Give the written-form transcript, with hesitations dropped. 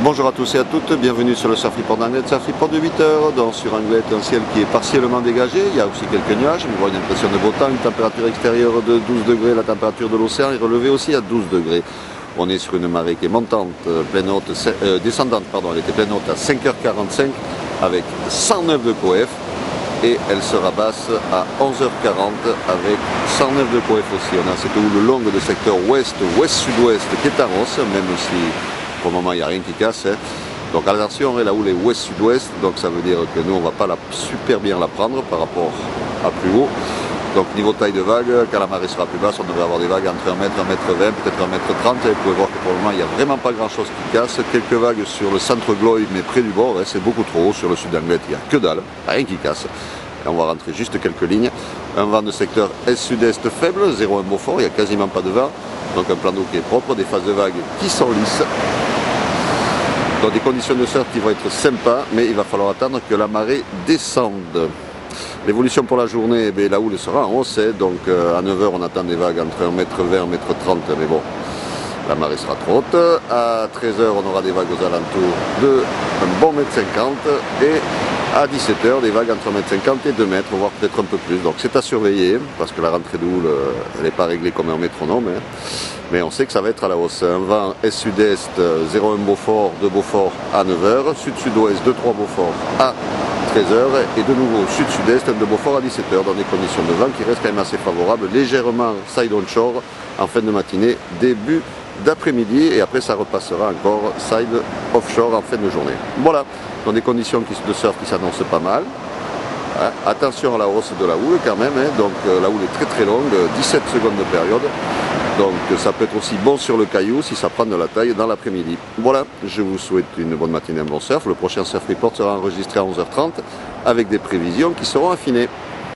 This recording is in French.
Bonjour à tous et à toutes, bienvenue sur le Surf Report d'Anglet, Surf Report de 8h, donc sur Anglet, un ciel qui est partiellement dégagé, il y a aussi quelques nuages, on voit une impression de beau temps, une température extérieure de 12 degrés, la température de l'océan est relevée aussi à 12 degrés. On est sur une marée qui est montante, descendante, elle était pleine haute à 5h45 avec 109 de coef et elle se rabasse à 11h40 avec 109 de coef aussi. On a cette houle longue de secteur ouest-sud-ouest qui est à Ross, même si pour le moment il n'y a rien qui casse. Donc attention, la houle est ouest-sud-ouest, donc ça veut dire que nous on ne va pas super bien la prendre par rapport à plus haut. Donc niveau taille de vague, quand la marée sera plus basse, on devrait avoir des vagues entre 1 m, 1 m 20, peut-être 1 m 30. Et vous pouvez voir que pour le moment il n'y a vraiment pas grand chose qui casse. Quelques vagues sur le centre Gloy, mais près du bord, c'est beaucoup trop haut. Sur le sud d'Anglet, il n'y a que dalle, rien qui casse. Et on va rentrer juste quelques lignes. Un vent de secteur est-sud-est faible, 0,1 Beaufort, il n'y a quasiment pas de vent. Donc un plan d'eau qui est propre, des phases de vagues qui sont lisses. Dans des conditions de surf qui vont être sympas, mais il va falloir attendre que la marée descende. L'évolution pour la journée, la houle sera en hausse, donc à 9h on attend des vagues entre 1 m 20 et 1 m 30, mais bon, la marée sera trop haute. À 13h on aura des vagues aux alentours de un bon 1 m 50 et à 17h des vagues entre 1 m 50 et 2 mètres, voire peut-être un peu plus. Donc c'est à surveiller, parce que la rentrée de houle, elle n'est pas réglée comme un métronome, mais on sait que ça va être à la hausse. Un vent est-sud-est, 0,1 Beaufort, 2 Beaufort à 9h, sud-sud-ouest, 2-3 Beaufort à 13h et de nouveau sud-sud-est, 1 de Beaufort à 17h dans des conditions de vent qui restent quand même assez favorables, légèrement side onshore en fin de matinée, début d'après-midi et après ça repassera encore side offshore en fin de journée. Voilà, dans des conditions de surf qui s'annoncent pas mal. Attention à la hausse de la houle quand même, donc la houle est très très longue, 17 secondes de période. Donc ça peut être aussi bon sur le caillou si ça prend de la taille dans l'après-midi. Voilà, je vous souhaite une bonne matinée, un bon surf. Le prochain Surf Report sera enregistré à 11h30 avec des prévisions qui seront affinées.